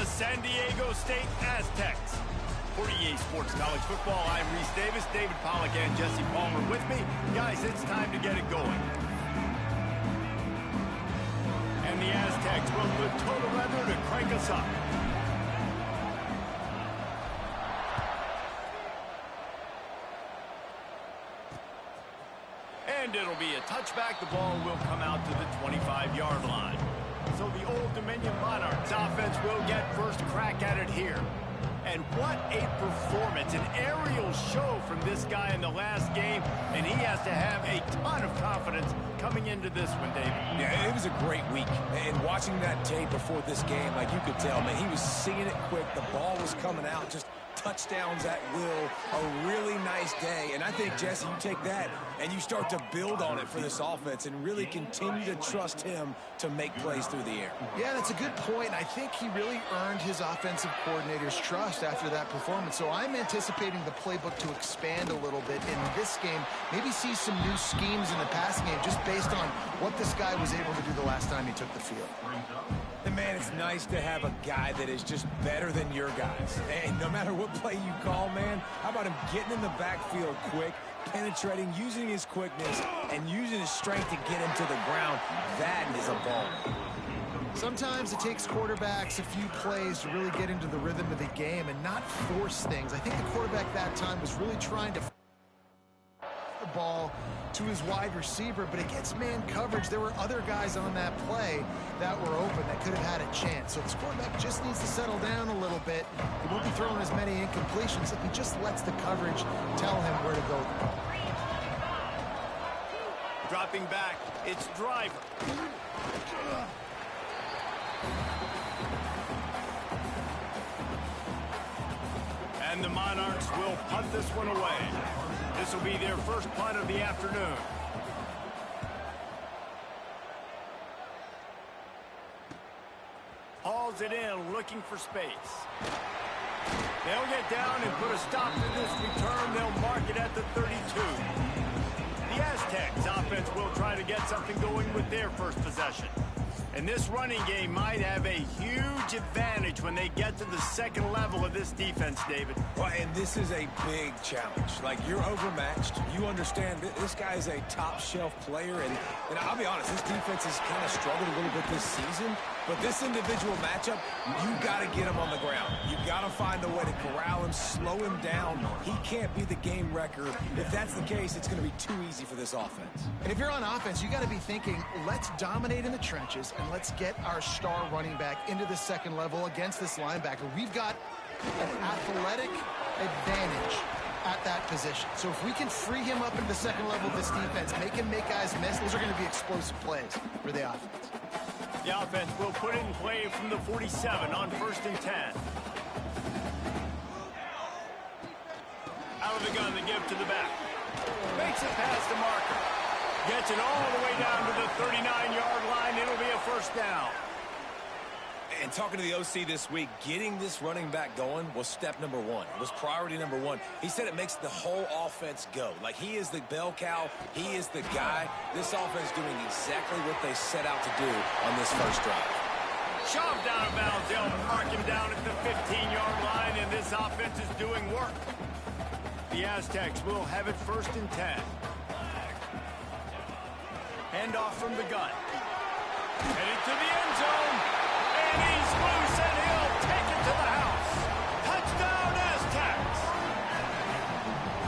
San Diego State Aztecs. For EA Sports College Football, I'm Reese Davis, David Pollack, and Jesse Palmer with me. Guys, it's time to get it going. And the Aztecs will put total weather to crank us up. And it'll be a touchback. The ball will come out to the 25-yard line. So the Old Dominion Monarchs offense will get first crack at it here. And what a performance, an aerial show from this guy in the last game, and he has to have a ton of confidence coming into this one, David. Yeah, it was a great week, and watching that tape before this game, like you could tell, man, he was seeing it quick. The ball was coming out, just touchdowns at will, a really nice day. And I think, Jesse, you take that and you start to build on it for this offense and really continue to trust him to make plays through the air. Yeah, that's a good point. I think he really earned his offensive coordinator's trust after that performance. So I'm anticipating the playbook to expand a little bit in this game, maybe see some new schemes in the passing game just based on what this guy was able to do the last time he took the field. And man, it's nice to have a guy that is just better than your guys. And no matter what play you call, man, how about him getting in the backfield quick, penetrating, using his quickness, and using his strength to get him to the ground? That is a ball. Sometimes it takes quarterbacks a few plays to really get into the rhythm of the game and not force things. I think the quarterback that time was really trying to the ball to his wide receiver, but against man coverage, there were other guys on that play that were open that could have had a chance. So this quarterback just needs to settle down a little bit. He won't be throwing as many incompletions if he just lets the coverage tell him where to go. Dropping back, it's Driver. And the Monarchs will punt this one away. This will be their first punt of the afternoon. Hauls it in, looking for space. They'll get down and put a stop to this return. They'll mark it at the 32. The Aztecs offense will try to get something going with their first possession. And this running game might have a huge advantage when they get to the second level of this defense, David. Well, and this is a big challenge. Like, you're overmatched. You understand that this guy is a top-shelf player. And I'll be honest, this defense has kind of struggled a little bit this season. But this individual matchup, you got to get him on the ground. You got to find a way to corral him, slow him down. He can't be the game wrecker. If that's the case, it's going to be too easy for this offense. And if you're on offense, you got to be thinking, let's dominate in the trenches and let's get our star running back into the second level against this linebacker. We've got an athletic advantage at that position. So if we can free him up into the second level of this defense, make him make guys miss, those are going to be explosive plays for the offense. The offense will put it in play from the 47 on 1st and 10. Out of the gun, the give to the back. Makes it past the marker. Gets it all the way down to the 39-yard line. It'll be a first down. And talking to the OC this week, getting this running back going was step number one. It was priority number one. He said it makes the whole offense go. Like, he is the bell cow. He is the guy. This offense doing exactly what they set out to do on this first drive. Shoved out of bounds. They'll mark him down at the 15-yard line, and this offense is doing work. The Aztecs will have it 1st and 10. Handoff from the gun. Headed to the end zone. And he's loose, and he'll take it to the house. Touchdown, Aztecs.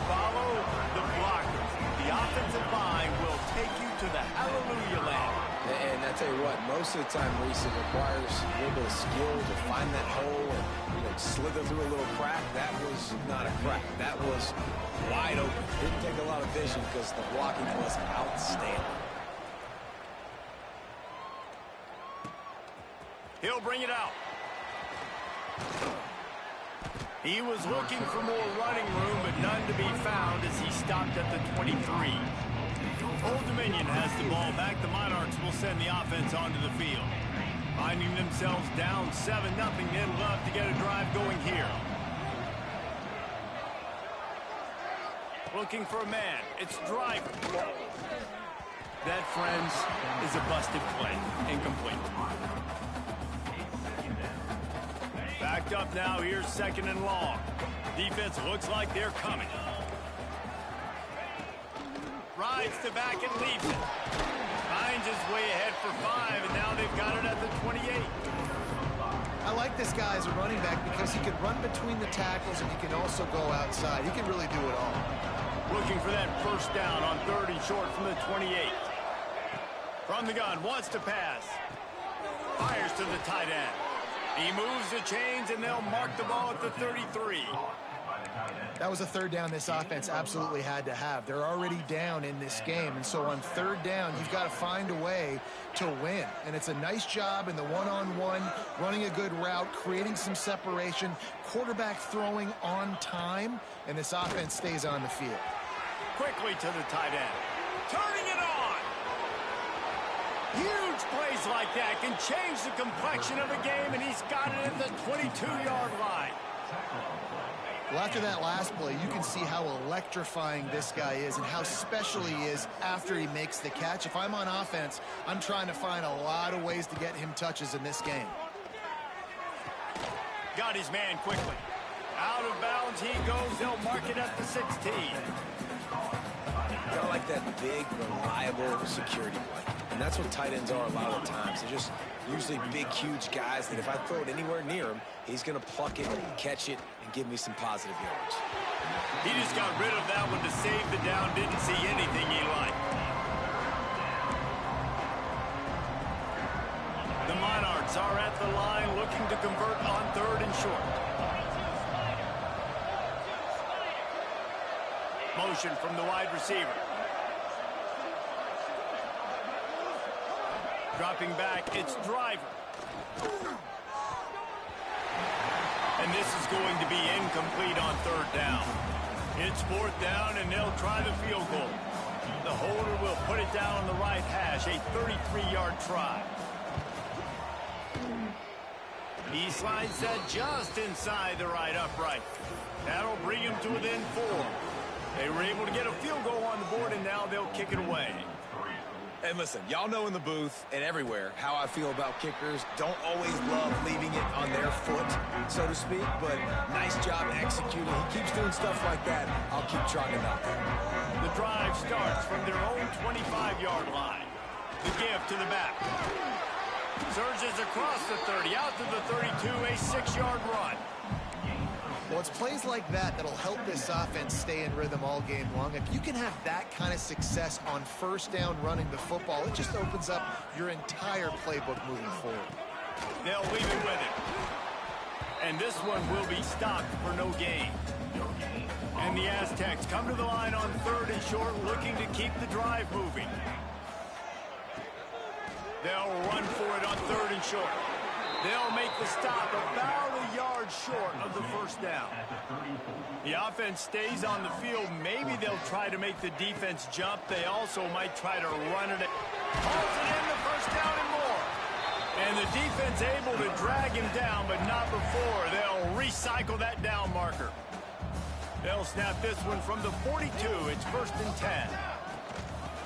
Follow the blockers. The offensive line will take you to the hallelujah land. And I tell you what, most of the time, Reese, it requires a little bit of skill to find that hole and, slither through a little crack. That was not a crack. That was wide open. Didn't take a lot of vision because the blocking was outstanding. He'll bring it out. He was looking for more running room, but none to be found as he stopped at the 23. Old Dominion has the ball back. The Monarchs will send the offense onto the field. Finding themselves down 7-0, they'd love to get a drive going here. Looking for a man. It's Driver. That, friends, is a busted play. Incomplete. backed up now. Here's 2nd and long. Defense looks like they're coming. Rides to back and leaves it. Finds his way ahead for 5, and now they've got it at the 28. I like this guy as a running back because he can run between the tackles and he can also go outside. He can really do it all. Looking for that 1st down on 3rd and short from the 28. From the gun, wants to pass. Fires to the tight end. He moves the chains, and they'll mark the ball at the 33. That was a 3rd down this offense absolutely had to have. They're already down in this game, and so on 3rd down, you've got to find a way to win. And it's a nice job in the one-on-one, running a good route, creating some separation, quarterback throwing on time, and this offense stays on the field. Quickly to the tight end. Turning it on! Huge plays like that can change the complexion of a game, and he's got it at the 22-yard line. Well, after that last play, you can see how electrifying this guy is and how special he is after he makes the catch. If I'm on offense, I'm trying to find a lot of ways to get him touches in this game. Got his man quickly. Out of bounds he goes. They'll mark it at the 16. Kind of like that big, reliable security blanket. And that's what tight ends are a lot of the times. They're just usually big, huge guys that if I throw it anywhere near him, he's going to pluck it, catch it, and give me some positive yards. He just got rid of that one to save the down. Didn't see anything he liked. The Monarchs are at the line looking to convert on 3rd and short. Motion from the wide receiver. Dropping back, it's Driver. And this is going to be incomplete on 3rd down. It's 4th down, and they'll try the field goal. The holder will put it down on the right hash, a 33-yard try. He slides that just inside the right upright. That'll bring him to within 4. They were able to get a field goal on the board, and now they'll kick it away. And listen, y'all know in the booth and everywhere how I feel about kickers. Don't always love leaving it on their foot, so to speak, but nice job executing. He keeps doing stuff like that. I'll keep trying it out. The drive starts from their own 25-yard line. The give to the back. Surges across the 30, out to the 32, a 6-yard run. Well, it's plays like that that'll help this offense stay in rhythm all game long. If you can have that kind of success on 1st down running the football, it just opens up your entire playbook moving forward. They'll leave it with it. And this one will be stopped for no gain. And the Aztecs come to the line on 3rd and short, looking to keep the drive moving. They'll run for it on 3rd and short. They'll make the stop about a yard short of the 1st down. The offense stays on the field. Maybe they'll try to make the defense jump. They also might try to run it. Hauls it in the 1st down and more. And the defense able to drag him down, but not before. They'll recycle that down marker. They'll snap this one from the 42. It's 1st and 10.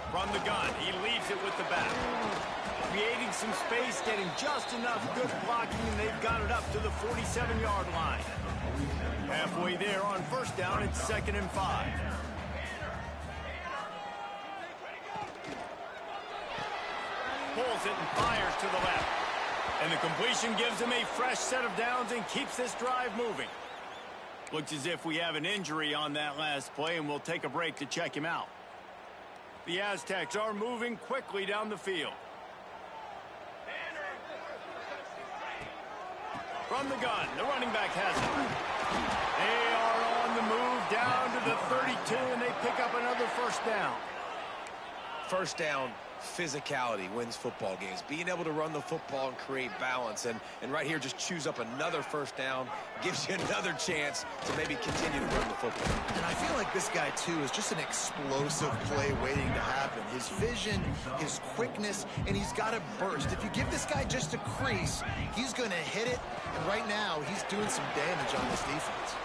From the gun, he leaves it with the back. Creating some space, getting just enough good blocking, and they've got it up to the 47-yard line. Halfway there on 1st down, it's 2nd and 5. Pulls it and fires to the left. And the completion gives him a fresh set of downs and keeps this drive moving. Looks as if we have an injury on that last play, and we'll take a break to check him out. The Aztecs are moving quickly down the field. From the gun, the running back has it. They are on the move down to the 32, and they pick up another 1st down. 1st down, physicality wins football games. Being able to run the football and create balance. And right here, just choose up another 1st down. Gives you another chance to maybe continue to run the football. And I feel like this guy, too, is just an explosive play waiting to happen. His vision, his quickness, and he's got a burst. If you give this guy just a crease, he's going to hit it. And right now, he's doing some damage on this defense.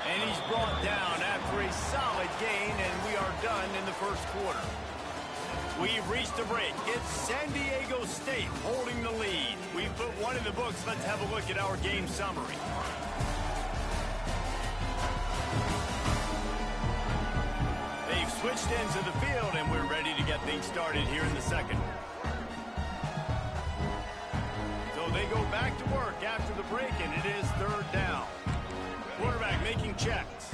And he's brought down after a solid gain, and we are done in the 1st quarter. We've reached a break. It's San Diego State holding the lead. We've put one in the books. Let's have a look at our game summary. They've switched ends of the field, and we're ready to get things started here in the second. So they go back to work after the break, and it is third down. Quarterback making checks.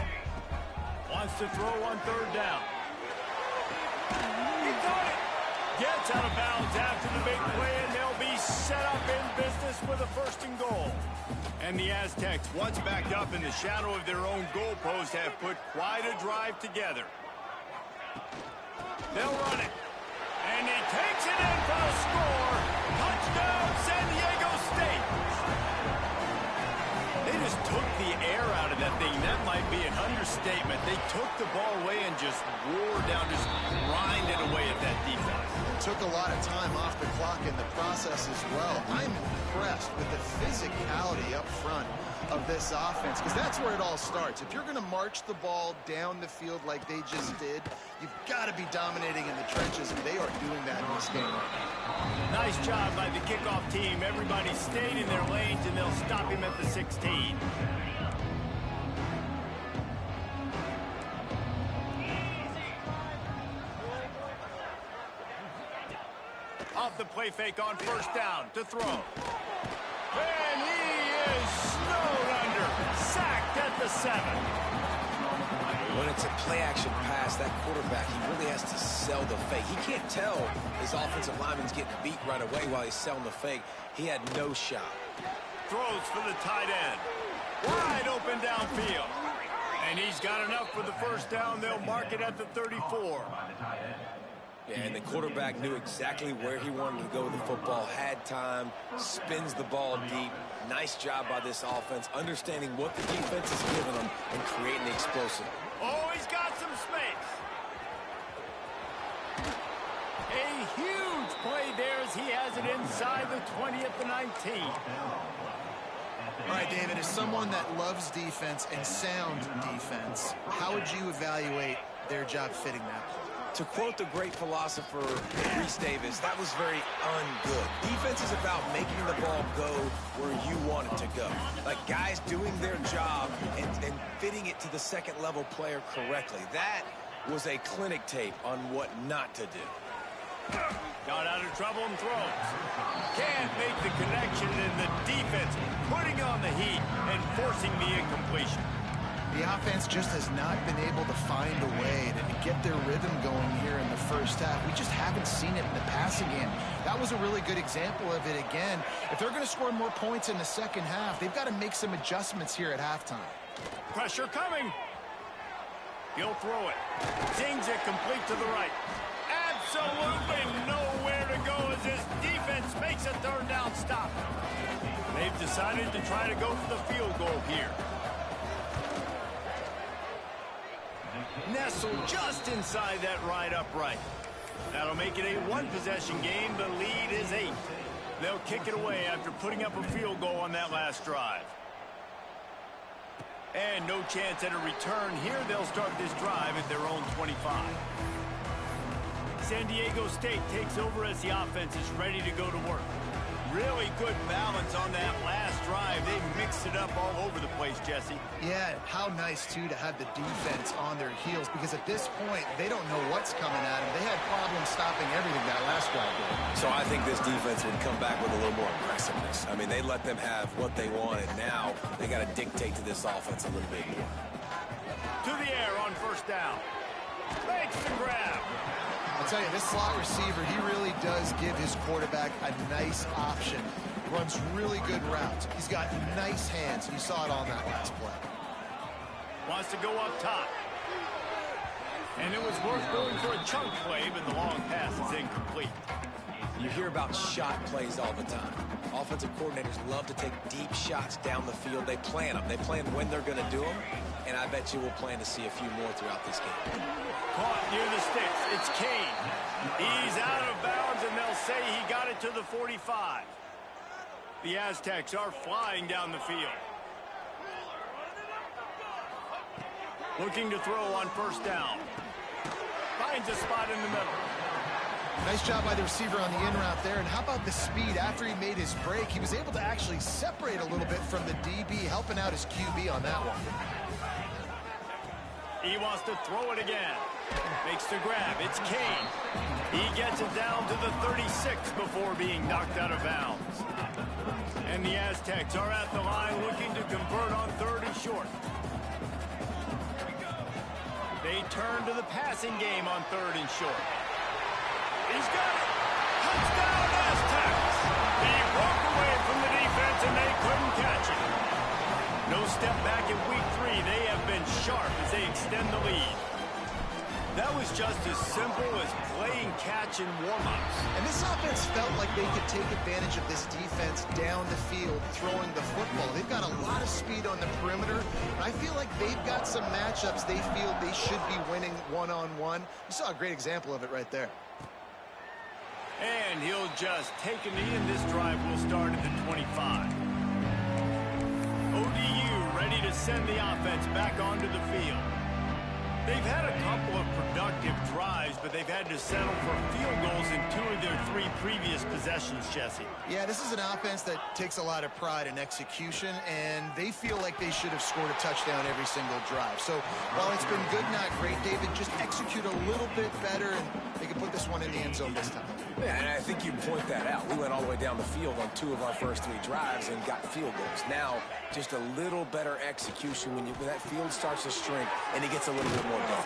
Wants to throw on third down. He got it. Gets out of bounds after the big play, and they'll be set up in business with a first and goal. And the Aztecs, once backed up in the shadow of their own goalpost, have put quite a drive together. They'll run it. And he takes it in for a score. Touchdown, San Diego State. They just took the air out of that thing. That might be an understatement. They took the ball away and just wore down, just grinded away at that defense. Took a lot of time off the clock in the process as well. I'm impressed with the physicality up front of this offense, because that's where it all starts. If you're going to march the ball down the field like they just did, you've got to be dominating in the trenches, and they are doing that in this game right now. Nice job by the kickoff team. Everybody stayed in their lanes, and they'll stop him at the 16. Off the play fake on first down to throw. And he is snowed under. Sacked at the 7. When it's a play-action pass, that quarterback, he really has to sell the fake. He can't tell his offensive lineman's getting beat right away while he's selling the fake. He had no shot. Throws for the tight end. Wide open downfield. And he's got enough for the first down. They'll mark it at the 34. Yeah, and the quarterback knew exactly where he wanted to go with the football, had time, spins the ball deep. Nice job by this offense, understanding what the defense is giving them and creating the explosive. Oh, he's got some space. A huge play there as he has it inside the 20 at the 19. All right, David, as someone that loves defense and sound defense, how would you evaluate their job fitting that play? To quote the great philosopher Reese Davis, that was very ungood. Defense is about making the ball go where you want it to go. Like guys doing their job and fitting it to the second level player correctly. That was a clinic tape on what not to do. Got out of trouble and throws. Can't make the connection, and the defense putting on the heat and forcing the incompletion. The offense just has not been able to find a way to get their rhythm going here in the first half. We just haven't seen it in the passing game. That was a really good example of it again. If they're going to score more points in the second half, they've got to make some adjustments here at halftime. Pressure coming. He'll throw it. Zings it complete to the right. Absolutely nowhere to go as his defense makes a third down stop. They've decided to try to go for the field goal here. Nestled just inside that right upright. That'll make it a one-possession game. The lead is 8. They'll kick it away after putting up a field goal on that last drive. And no chance at a return here. They'll start this drive at their own 25. San Diego State takes over as the offense is ready to go to work. Really good balance on that last drive. They mixed it up all over the place, Jesse. Yeah, how nice, too, to have the defense on their heels, because at this point, they don't know what's coming at them. They had problems stopping everything that last drive did. So I think this defense would come back with a little more aggressiveness. I mean, they let them have what they wanted. Now they got to dictate to this offense a little bit more. To the air on first down. Makes the grab. I'll tell you, this slot receiver, he really does give his quarterback a nice option. Runs really good routes. He's got nice hands. You saw it on that last play. Wants to go up top. And it was worth going for a chunk play, but the long pass is incomplete. You hear about shot plays all the time. Offensive coordinators love to take deep shots down the field. They plan them. They plan when they're going to do them. And I bet you we'll plan to see a few more throughout this game. Caught near the sticks. It's Kane. He's out of bounds, and they'll say he got it to the 45. The Aztecs are flying down the field. Looking to throw on first down. Finds a spot in the middle. Nice job by the receiver on the in route there. And how about the speed? After he made his break, he was able to actually separate a little bit from the DB, helping out his QB on that one. He wants to throw it again. Makes the grab. It's Kane. He gets it down to the 36 before being knocked out of bounds. And the Aztecs are at the line looking to convert on 3rd and short. They turn to the passing game on 3rd and short. He's got it. Touchdown, Aztecs. He broke away from the defense, and they couldn't catch it. No step back in week 3. They have been sharp as they extend the lead. That was just as simple as playing catch in warm-ups. And this offense felt like they could take advantage of this defense down the field, throwing the football. They've got a lot of speed on the perimeter, and I feel like they've got some matchups they feel they should be winning one-on-one. You saw a great example of it right there. And he'll just take a knee, and this drive will start at the 25. ODU ready to send the offense back onto the field. They've had a couple of productive drives, but they've had to settle for field goals in 2 of their 3 previous possessions, Jesse. Yeah, this is an offense that takes a lot of pride in execution, and they feel like they should have scored a touchdown every single drive. So while it's been good, not great, David, just execute a little bit better, and they can put this one in the end zone this time. Yeah, and I think you point that out. We went all the way down the field on 2 of our first 3 drives and got field goals. Now, just a little better execution when that field starts to shrink and it gets a little bit more done.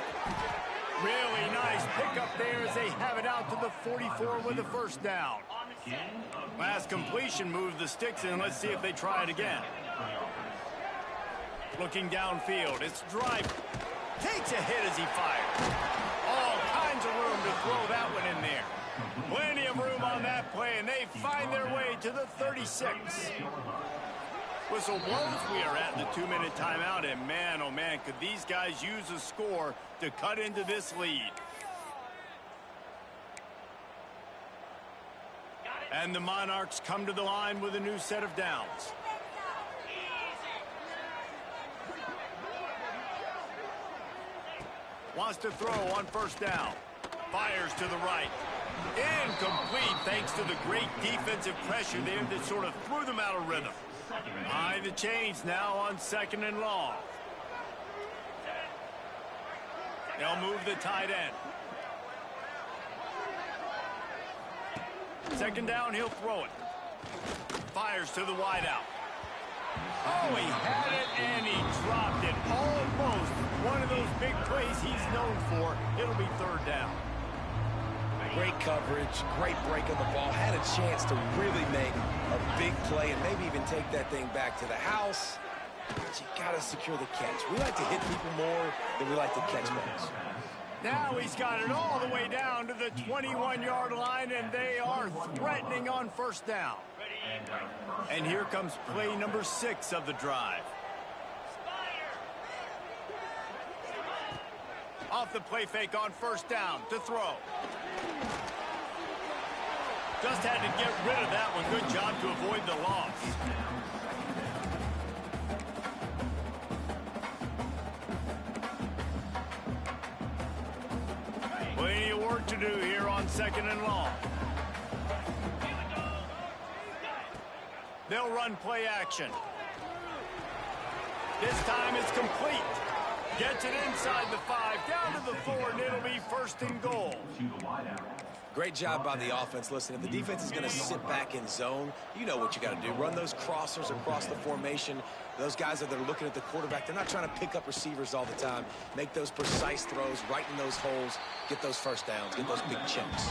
Really nice pickup there as they have it out to the 44 with a first down. Last completion moved the sticks in. Let's see if they try it again. Looking downfield, it's driving. Takes a hit as he fires. All kinds of room to throw that one in there. Plenty of room on that play, and they find their way to the 36. Whistle blows. We are at the 2-minute timeout, and man, oh man, could these guys use a score to cut into this lead. And the Monarchs come to the line with a new set of downs. Wants to throw on first down. Fires to the right. Incomplete thanks to the great defensive pressure there that sort of threw them out of rhythm. High the chains now on 2nd and long. They'll move the tight end. 2nd down, he'll throw it. Fires to the wideout. Oh, he had it and he dropped it. Almost one of those big plays he's known for. It'll be 3rd down. Great coverage, great break of the ball. Had a chance to really make a big play and maybe even take that thing back to the house. But you got to secure the catch. We like to hit people more than we like to catch balls. Now he's got it all the way down to the 21-yard line, and they are threatening on first down. And here comes play number 6 of the drive. Off the play fake on first down to throw. Just had to get rid of that one. Good job to avoid the loss. Plenty of work to do here on 2nd and long. They'll run play action. This time it's complete. Gets it inside the 5, down to the 4, and it'll be 1st and goal. Great job by the offense. Listen, if the defense is going to sit back in zone, you know what you got to do. Run those crossers across the formation. Those guys that are looking at the quarterback, they're not trying to pick up receivers all the time. Make those precise throws, right in those holes, get those first downs, get those big chunks.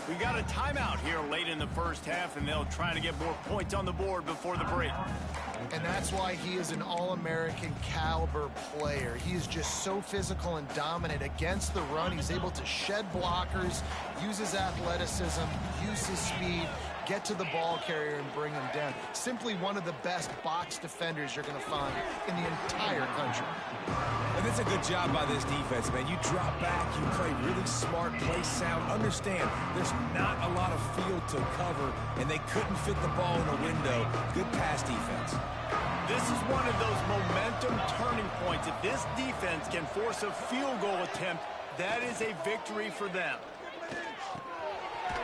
We got a timeout here late in the first half, and they'll try to get more points on the board before the break. And that's why he is an All-American caliber player. He is just so physical and dominant against the run. He's able to shed blockers, use his athleticism, use his speed, get to the ball carrier and bring him down. Simply one of the best box defenders you're going to find in the entire country. And it's a good job by this defense, man. You drop back, you play really smart, play sound. Understand, there's not a lot of field to cover, and they couldn't fit the ball in the window. Good pass defense. This is one of those momentum turning points. If this defense can force a field goal attempt, that is a victory for them.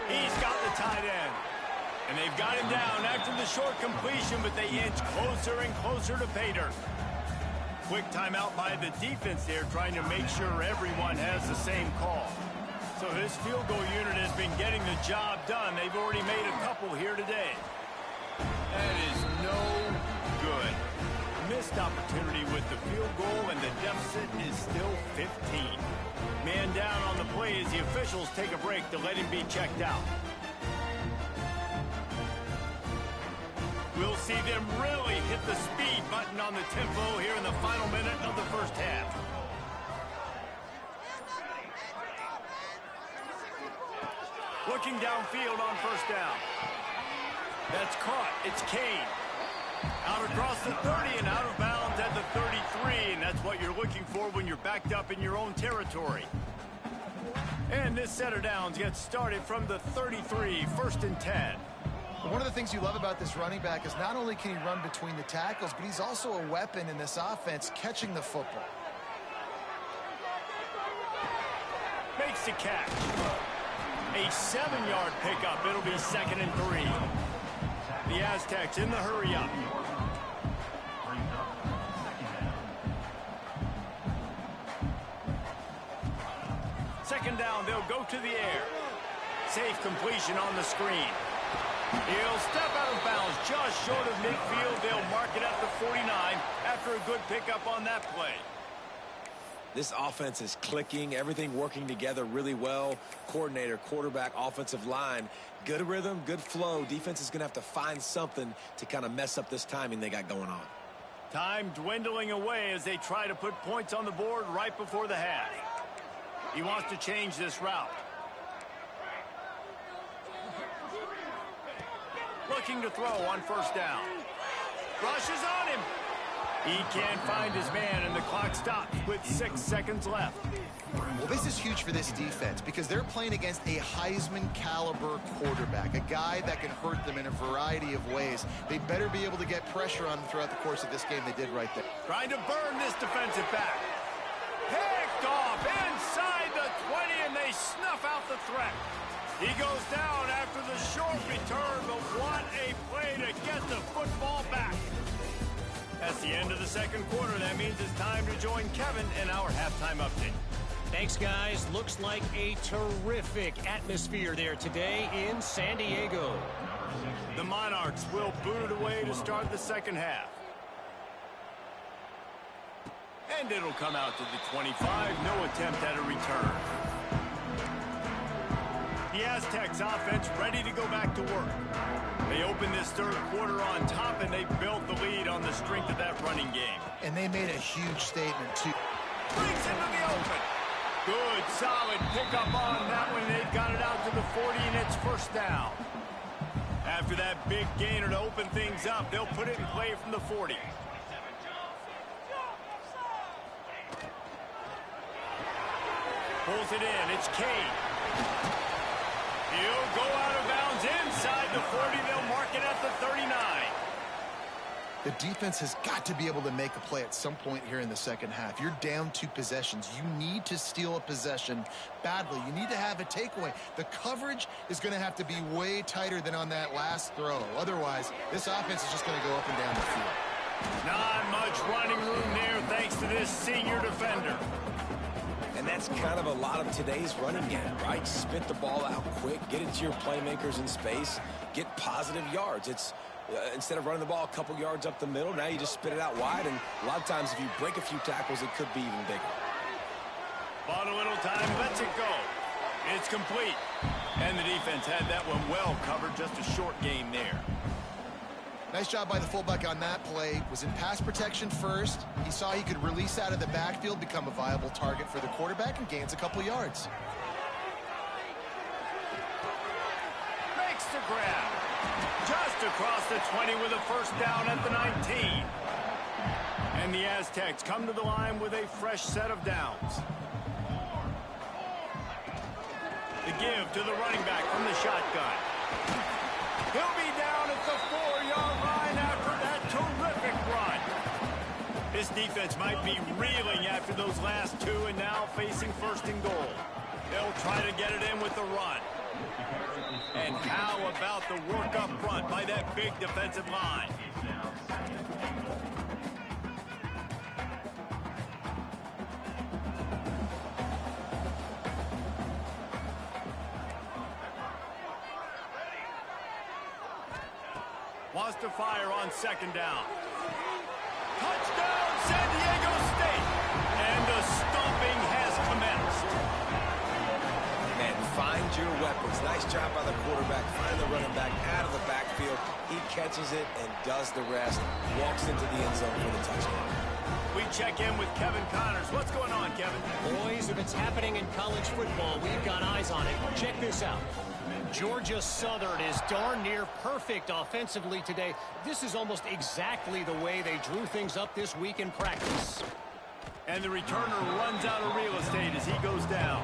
He's got the tight end. And they've got him down after the short completion, but they inch closer and closer to pay dirt. Quick timeout by the defense there, trying to make sure everyone has the same call. So this field goal unit has been getting the job done. They've already made a couple here today. That is no good. Missed opportunity with the field goal, and the deficit is still 15. Man down on the play as the officials take a break to let him be checked out. We'll see them really hit the speed button on the tempo here in the final minute of the first half. Looking downfield on first down. That's caught. It's Kane. Out across the 30 and out of bounds at the 33, and that's what you're looking for when you're backed up in your own territory. And this set of downs gets started from the 33, 1st and 10. One of the things you love about this running back is not only can he run between the tackles, but he's also a weapon in this offense catching the football. Makes the catch. A 7-yard pickup. It'll be 2nd and 3. The Aztecs in the hurry up. Second down, they'll go to the air. Safe completion on the screen. He'll step out of bounds just short of midfield. They'll mark it at the 49 after a good pickup on that play. This offense is clicking, everything working together really well. Coordinator, quarterback, offensive line, good rhythm, good flow. Defense is going to have to find something to kind of mess up this timing they got going on. Time dwindling away as they try to put points on the board right before the half. He wants to change this route. Looking to throw on first down. Rushes on him. He can't find his man, and the clock stops with 6 seconds left. Well, this is huge for this defense because they're playing against a Heisman-caliber quarterback, a guy that can hurt them in a variety of ways. They better be able to get pressure on him throughout the course of this game. They did right there. Trying to burn this defensive back. Picked off inside the 20, and they snuff out the threat. He goes down after the short return, but what a play to get the football back. That's the end of the second quarter. That means it's time to join Kevin in our halftime update. Thanks, guys. Looks like a terrific atmosphere there today in San Diego. The Monarchs will boot it away to start the second half. And it'll come out to the 25. No attempt at a return. The Aztecs offense ready to go back to work. They opened this third quarter on top, and they built the lead on the strength of that running game. And they made a huge statement, too. Brings into the open. Good, solid pickup on that one. They've got it out to the 40, and it's first down. After that big gainer to open things up, they'll put it in play from the 40. Pulls it in. It's Kane. He'll go out of bounds inside the 40. They'll mark it at the 39. The defense has got to be able to make a play at some point here in the second half. You're down 2 possessions. You need to steal a possession badly. You need to have a takeaway. The coverage is going to have to be way tighter than on that last throw. Otherwise, this offense is just going to go up and down the field. Not much running room there thanks to this senior defender. And that's kind of a lot of today's running game, right? Spit the ball out quick, get it to your playmakers in space, get positive yards. It's instead of running the ball a couple yards up the middle, now you just spit it out wide, and a lot of times if you break a few tackles, it could be even bigger. Bought a little time, lets it go. It's complete. And the defense had that one well covered, just a short game there. Nice job by the fullback on that play. Was in pass protection first. He saw he could release out of the backfield, become a viable target for the quarterback, and gains a couple yards. Makes the grab. Just across the 20 with a first down at the 19. And the Aztecs come to the line with a fresh set of downs. The give to the running back from the shotgun. He'll be down at the 4-yard line after that terrific run. This defense might be reeling after those last two and now facing first and goal. They'll try to get it in with the run. And how about the work up front by that big defensive line? Wants to fire on second down. Touchdown, San Diego State! And the stomping has commenced. Man, find your weapons. Nice job by the quarterback. Find the running back out of the backfield. He catches it and does the rest. Walks into the end zone for the touchdown. We check in with Kevin Connors. What's going on, Kevin? Boys, if it's happening in college football, we've got eyes on it. Check this out. Georgia Southern is darn near perfect offensively today. This is almost exactly the way they drew things up this week in practice. And the returner runs out of real estate as he goes down.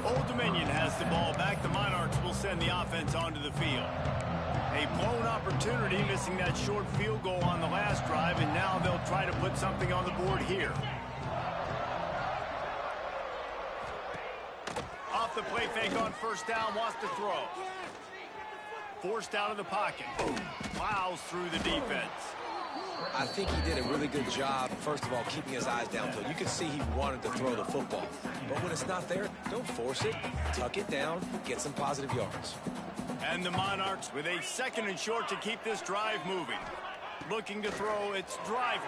Old Dominion has the ball back. The Monarchs will send the offense onto the field. A blown opportunity, missing that short field goal on the last drive, and now they'll try to put something on the board here. Off the play fake on first down, wants to throw. Forced out of the pocket. Plows through the defense. I think he did a really good job, first of all, keeping his eyes downfield. You could see he wanted to throw the football. But when it's not there, don't force it. Tuck it down, get some positive yards. And the Monarchs with a second and short to keep this drive moving. Looking to throw, it's Driver.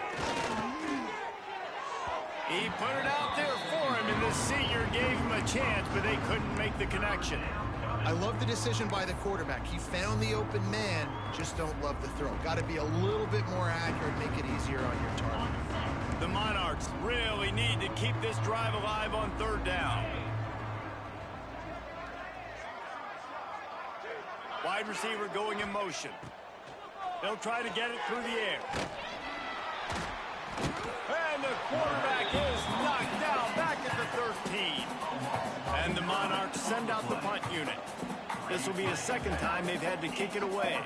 He put it out there for him, and the senior gave him a chance, but they couldn't make the connection. I love the decision by the quarterback. He found the open man, just don't love the throw. Got to be a little bit more accurate, make it easier on your target. The Monarchs really need to keep this drive alive on third down. Wide receiver going in motion. They'll try to get it through the air. And the quarterback is knocked down back at the 13. And the Monarchs send out the punt unit. This will be the second time they've had to kick it away.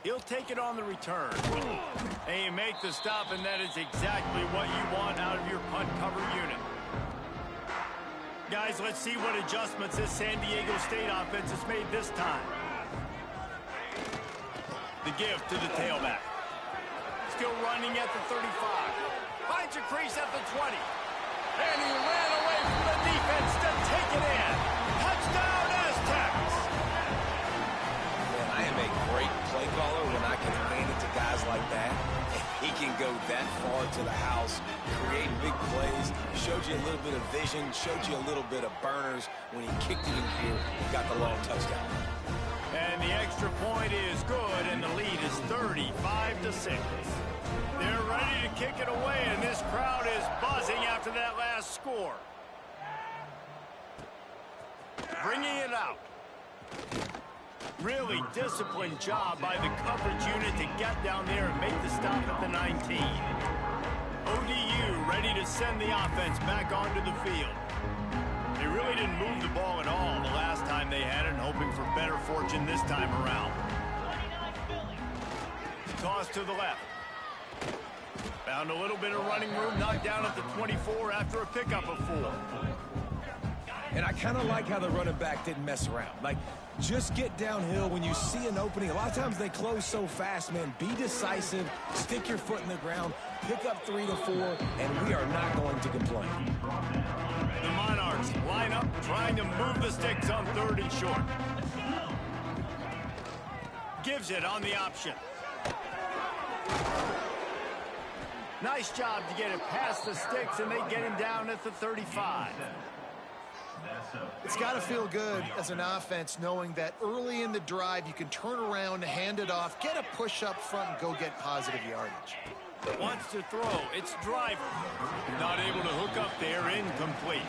He'll take it on the return. They make the stop, and that is exactly what you want out of your punt cover unit. Guys, let's see what adjustments this San Diego State offense has made this time. The give to the tailback. Still running at the 35. Finds a crease at the 20. And he ran away from the defense to take it in. Touchdown, Aztecs! Man, I am a great play caller when I can hand it to guys like that. He can go that far to the house, create big plays, showed you a little bit of vision, showed you a little bit of burners. When he kicked it in here, got the long touchdown. And the extra point is good, and the lead is 35-6. They're ready to kick it away, and this crowd is buzzing after that last score. Bringing it out. Really disciplined job by the coverage unit to get down there and make the stop at the 19. ODU ready to send the offense back onto the field. They really didn't move the ball at all the last time they had it, hoping for better fortune this time around. Toss to the left. Found a little bit of running room, knocked down at the 24 after a pickup of 4. And I kind of like how the running back didn't mess around. Like, just get downhill when you see an opening. A lot of times they close so fast, man. Be decisive, stick your foot in the ground, pick up 3 to 4, and we are not going to complain. The Monarchs line up, trying to move the sticks on third and short. Gives it on the option. Nice job to get it past the sticks, and they get him down at the 35. It's got to feel good as an offense knowing that early in the drive you can turn around, hand it off, get a push up front, and go get positive yardage. Wants to throw. It's Driver. Not able to hook up there. Incomplete.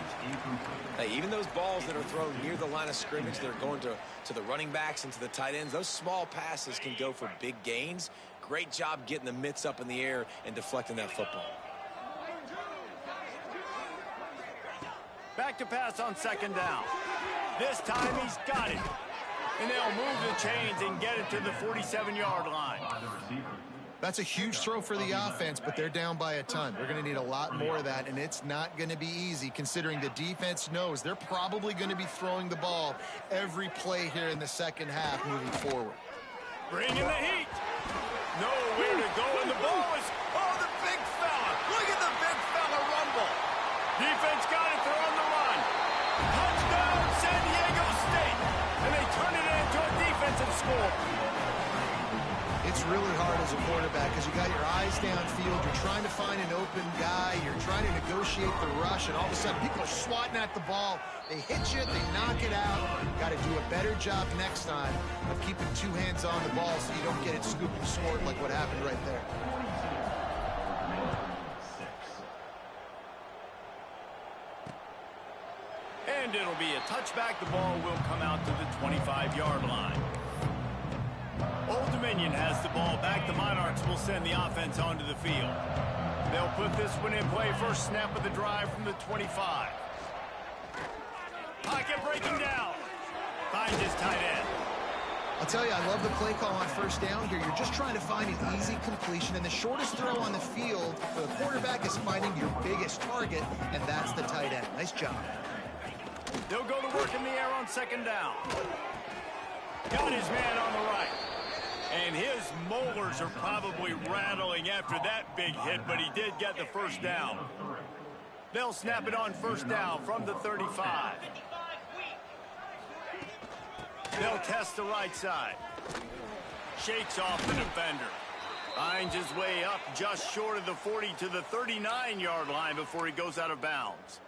Hey, even those balls that are thrown near the line of scrimmage, they're going to the running backs and to the tight ends, those small passes can go for big gains. Great job getting the mitts up in the air and deflecting that football. Back to pass on second down. This time he's got it. And they'll move the chains and get it to the 47-yard line. That's a huge throw for the offense, but they're down by a ton. They're going to need a lot more of that, and it's not going to be easy considering the defense knows they're probably going to be throwing the ball every play here in the second half moving forward. Bring in the heat. Nowhere to go, and the ball is... Oh, the big fella. Look at the big fella rumble. Defense got it. They're on the run. Touchdown, San Diego State. And they turn it into a defensive score. It's really hard as a quarterback because you got your eyes downfield. You're trying to find an open guy. You're trying to negotiate the rush, and all of a sudden people are swatting at the ball. They hit you. They knock it out. Got to do a better job next time of keeping two hands on the ball so you don't get it scooped and scored like what happened right there. And it'll be a touchback. The ball will come out to the 25-yard line. Old Dominion has the ball back. The Monarchs will send the offense onto the field. They'll put this one in play. First snap of the drive from the 25. Pocket breaking down. Finds his tight end. I'll tell you, I love the play call on first down here. You're just trying to find an easy completion, and the shortest throw on the field for the quarterback is finding your biggest target, and that's the tight end. Nice job. They'll go to work in the air on second down. Got his man on the right. And his molars are probably rattling after that big hit, but he did get the first down. They'll snap it on first down from the 35. They'll test the right side. Shakes off the defender. Finds his way up just short of the 40 to the 39-yard line before he goes out of bounds.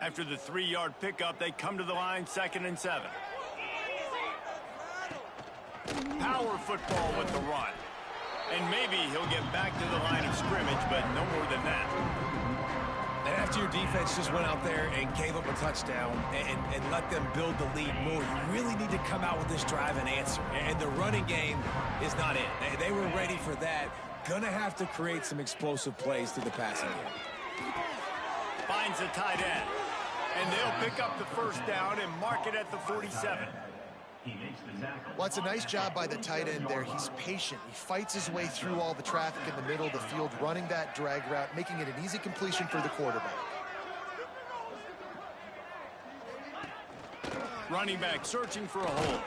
After the 3-yard pickup, they come to the line, 2nd and 7. Power football with the run. And maybe he'll get back to the line of scrimmage, but no more than that. And after your defense just went out there and gave up a touchdown and let them build the lead more, you really need to come out with this drive and answer. And the running game is not it. They were ready for that. Gonna have to create some explosive plays through the passing game. Finds the tight end. And they'll pick up the first down and mark it at the 47. Well, it's a nice job by the tight end there. He's patient. He fights his way through all the traffic in the middle of the field, running that drag route, making it an easy completion for the quarterback. Running back searching for a hole.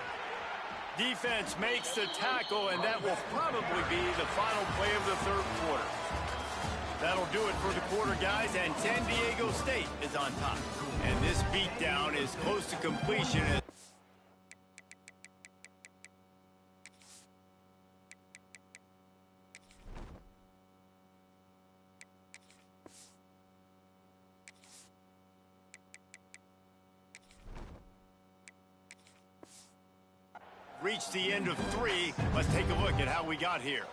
Defense makes the tackle, and that will probably be the final play of the third quarter. That'll do it for the quarter, guys, and San Diego State is on top. And this beatdown is close to completion. Reached the end of 3. Let's take a look at how we got here.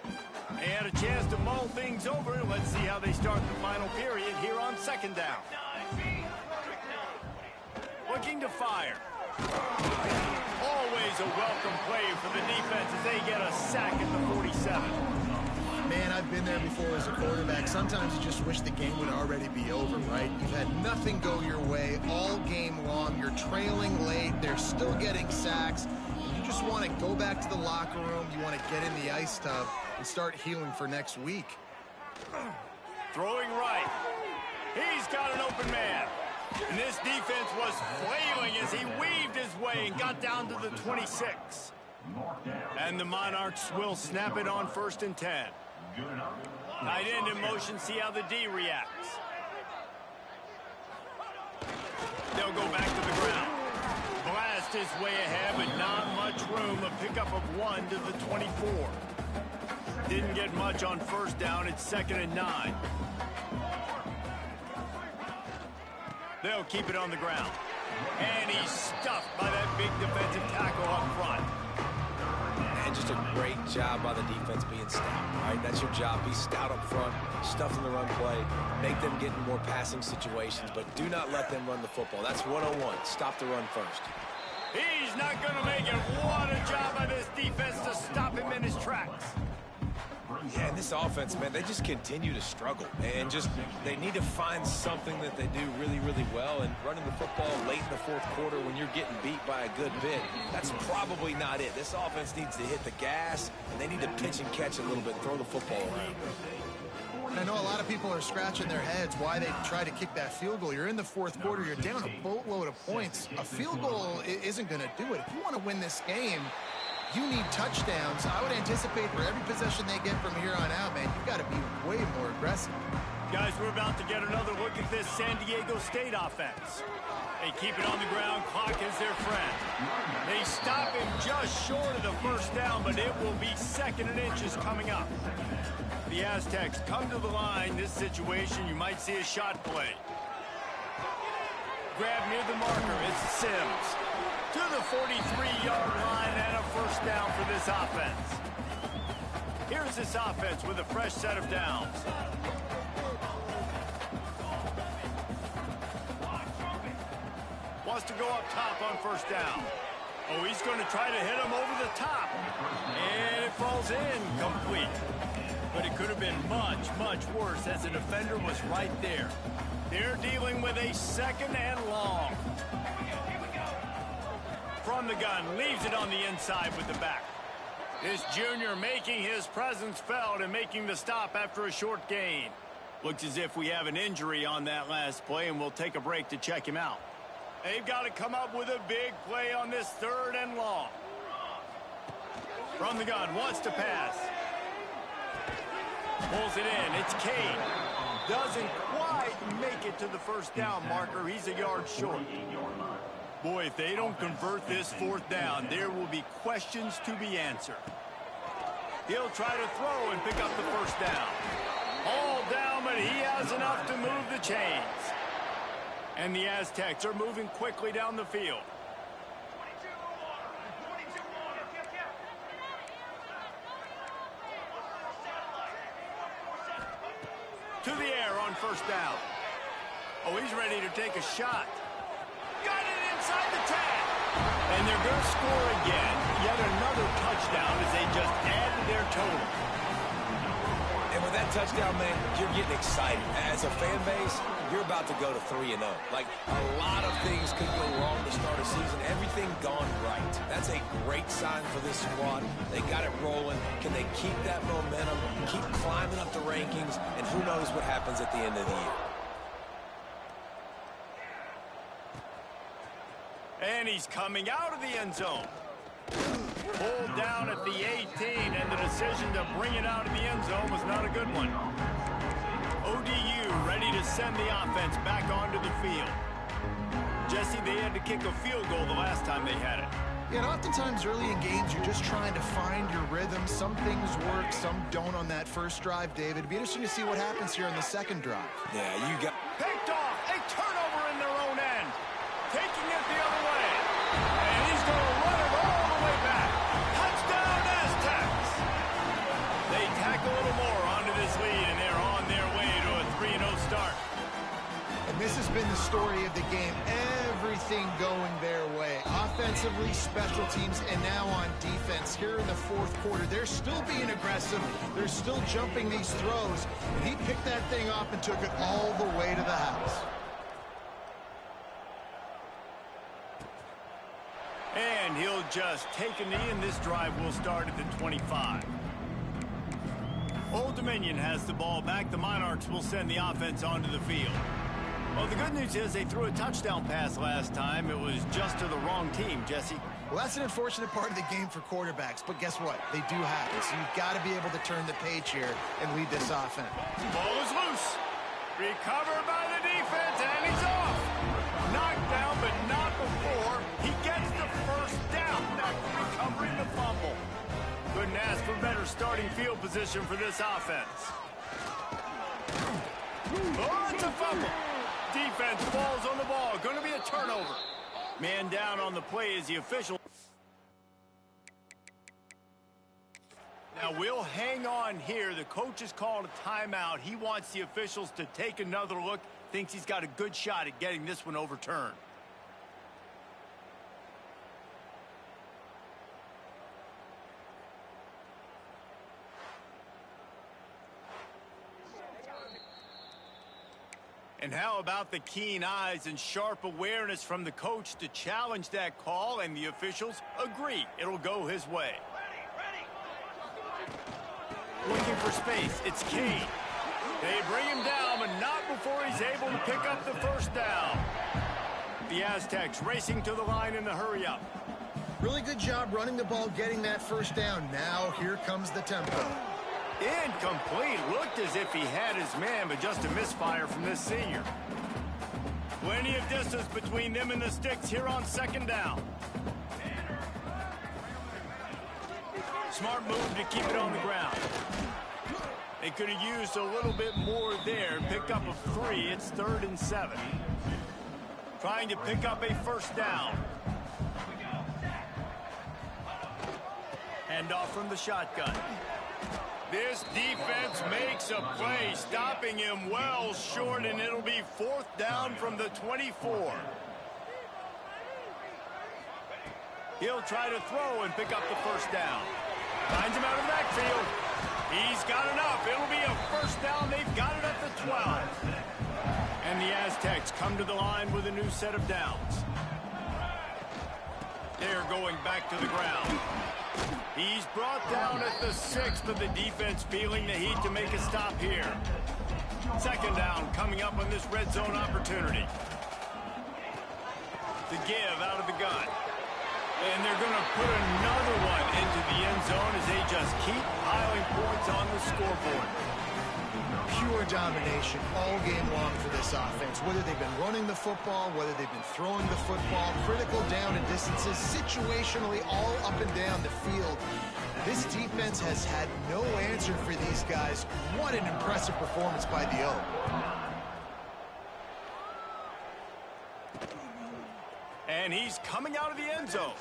They had a chance to mull things over. Let's see how they start the final period here on second down. Looking to fire. Always a welcome play for the defense as they get a sack at the 47. Man, I've been there before as a quarterback. Sometimes you just wish the game would already be over, right? You've had nothing go your way all game long. You're trailing late. They're still getting sacks. You just want to go back to the locker room. You want to get in the ice tub and start healing for next week. Throwing right. He's got an open man. And this defense was flailing as he weaved his way and got down to the 26. And the Monarchs will snap it on 1st and 10. Tight end in motion, see how the D reacts. They'll go back to the ground. Blast his way ahead, but not much room. A pickup of 1 to the 24. Didn't get much on first down. It's 2nd and 9. They'll keep it on the ground. And he's stuffed by that big defensive tackle up front. And just a great job by the defense being stout, right? That's your job. Be stout up front, stuff in the run play, make them get in more passing situations, but do not let them run the football. That's 101. Stop the run first. He's not going to make it. What a job by this defense to stop him in his tracks. Yeah, and this offense, man, they just continue to struggle. And they need to find something that they do really, really well. And running the football late in the fourth quarter when you're getting beat by a good bit, that's probably not it. This offense needs to hit the gas, and they need to pitch and catch a little bit, throw the football around. I know a lot of people are scratching their heads why they try to kick that field goal. You're in the fourth quarter. You're down a boatload of points. A field goal isn't going to do it. If you want to win this game, you need touchdowns. I would anticipate for every possession they get from here on out, man, you've got to be way more aggressive. Guys, we're about to get another look at this San Diego State offense. They keep it on the ground. Clock is their friend. They stop him just short of the first down, but it will be 2nd and inches coming up. The Aztecs come to the line. This situation, you might see a shot play. Grab near the marker. It's Sims. To the 43-yard line and a first down for this offense. Here's this offense with a fresh set of downs. Wants to go up top on first down. Oh, he's going to try to hit him over the top. And it falls in complete. But it could have been much, much worse as the defender was right there. They're dealing with a 2nd and long. From the gun, leaves it on the inside with the back. This junior making his presence felt and making the stop after a short gain. Looks as if we have an injury on that last play, and we'll take a break to check him out. They've got to come up with a big play on this 3rd and long. From the gun, wants to pass. Pulls it in. It's Cade. Doesn't quite make it to the first down marker. He's a yard short. Boy, if they don't convert this 4th down, there will be questions to be answered. He'll try to throw and pick up the first down. All down, but he has enough to move the chains. And the Aztecs are moving quickly down the field. To the air on first down. Oh, he's ready to take a shot. Got it inside the 10. And they're going to score again. Yet another touchdown as they just added their total. And with that touchdown, man, you're getting excited. As a fan base, you're about to go to 3-0. Like, a lot of things could go wrong to start a season. Everything gone right. That's a great sign for this squad. They got it rolling. Can they keep that momentum, keep climbing up the rankings, and who knows what happens at the end of the year. And he's coming out of the end zone. Pulled down at the 18, and the decision to bring it out of the end zone was not a good one. ODU ready to send the offense back onto the field. Jesse, they had to kick a field goal the last time they had it. Yeah, and oftentimes early in games, you're just trying to find your rhythm. Some things work, some don't on that first drive, David. It'd be interesting to see what happens here on the 2nd drive. Yeah, you got... Picked off, a turnover in their own end. Taking it the other way. And he's going to run it all the way back. Touchdown, Aztecs. They tack a little more onto this lead, and they're on their way to a 3-0 start. And this has been the story of the game. Everything going their way. Offensively, special teams, and now on defense. Here in the 4th quarter, they're still being aggressive. They're still jumping these throws. And he picked that thing up and took it all the way to the house. And he'll just take a knee, and this drive will start at the 25. Old Dominion has the ball back. The Monarchs will send the offense onto the field. Well, the good news is they threw a touchdown pass last time. It was just to the wrong team, Jesse. Well, that's an unfortunate part of the game for quarterbacks, but guess what? They do happen, so you've got to be able to turn the page here and lead this offense. Ball is loose. Recovered by the defense, and he's off. Knocked down, but not before he gets the first down after recovering the fumble. Couldn't ask for better starting field position for this offense. Oh, it's a fumble. Defense falls on the ball. Going to be a turnover. Man down on the play is the official. Now we'll hang on here. The coach has called a timeout. He wants the officials to take another look. Thinks he's got a good shot at getting this one overturned. And how about the keen eyes and sharp awareness from the coach to challenge that call, and the officials agree it'll go his way. Looking for space, it's Kane. They bring him down, but not before he's able to pick up the first down. The Aztecs racing to the line in the hurry-up. Really good job running the ball, getting that first down. Now here comes the tempo. Incomplete. Looked as if he had his man, but just a misfire from this senior. Plenty of distance between them and the sticks here on second down. Smart move to keep it on the ground. They could have used a little bit more there and picked up a 3. It's 3rd and 7. Trying to pick up a first down. Handoff from the shotgun. This defense makes a play, stopping him well short, and it'll be 4th down from the 24. He'll try to throw and pick up the first down. Finds him out of the backfield. He's got enough. It'll be a first down. They've got it at the 12. And the Aztecs come to the line with a new set of downs. They're going back to the ground. He's brought down at the 6, but the defense feeling the heat to make a stop here. Second down coming up on this red zone opportunity. The give out of the gun. And they're going to put another one into the end zone as they just keep piling points on the scoreboard. Pure domination all game long for this offense. Whether they've been running the football, whether they've been throwing the football, critical down and distances, situationally all up and down the field. This defense has had no answer for these guys. What an impressive performance by the O. And he's coming out of the end zone.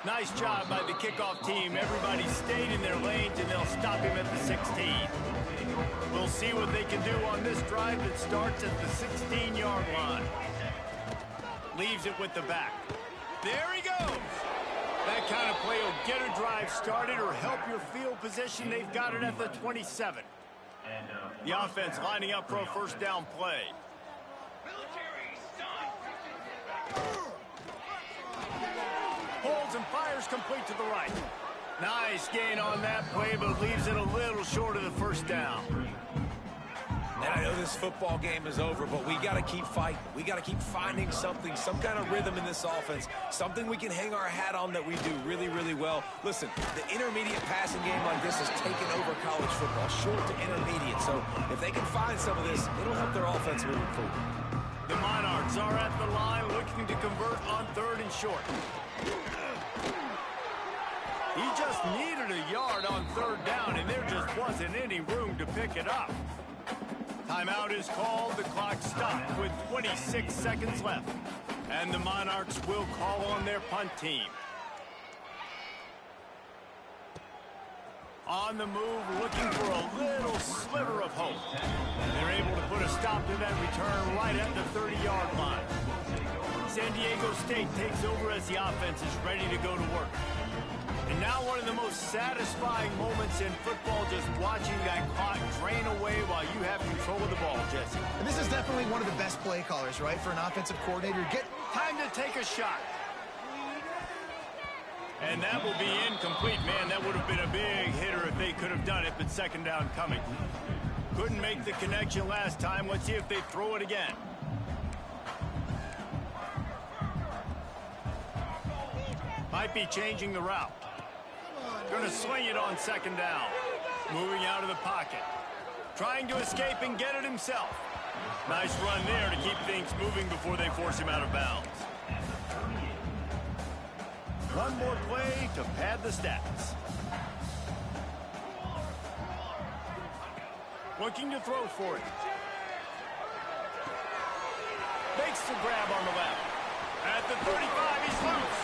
Nice job by the kickoff team. Everybody stayed in their lanes, and they'll stop him at the 16. We'll see what they can do on this drive that starts at the 16-yard line. Leaves it with the back. There he goes. That kind of play will get a drive started or help your field position. They've got it at the 27. The offense lining up for a first down play. Holds and fires complete to the right. Nice gain on that play, but leaves it a little short of the first down. And I know this football game is over, but we got to keep fighting. We got to keep finding something, some kind of rhythm in this offense, something we can hang our hat on that we do really, really well. Listen, the intermediate passing game like this has taken over college football, short to intermediate. So if they can find some of this, it'll help their offense moving forward. The Monarchs are at the line looking to convert on 3rd and short. He just needed a yard on 3rd down, and there just wasn't any room to pick it up. Timeout is called. The clock stopped with 26 seconds left. And the Monarchs will call on their punt team. On the move, looking for a little sliver of hope. They're able to put a stop to that return right at the 30-yard line. San Diego State takes over as the offense is ready to go to work. And now one of the most satisfying moments in football, just watching that clock drain away while you have control of the ball, Jesse. And this is definitely one of the best play callers, right, for an offensive coordinator. Get time to take a shot. And that will be incomplete. Man, that would have been a big hitter if they could have done it, but second down coming. Couldn't make the connection last time. Let's see if they throw it again. Might be changing the route. Going to sling it on second down. Moving out of the pocket. Trying to escape and get it himself. Nice run there to keep things moving before they force him out of bounds. One more play to pad the stats. Looking to throw for it. Makes the grab on the left. At the 35, he's loose.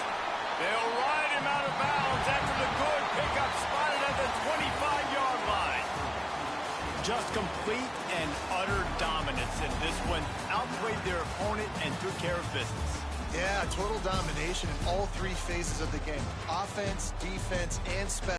They'll ride him out of bounds after the good pickup, spotted at the 25-yard line. Just complete and utter dominance in this one. Outplayed their opponent and took care of business. Yeah, total domination in all 3 phases of the game. Offense, defense, and special.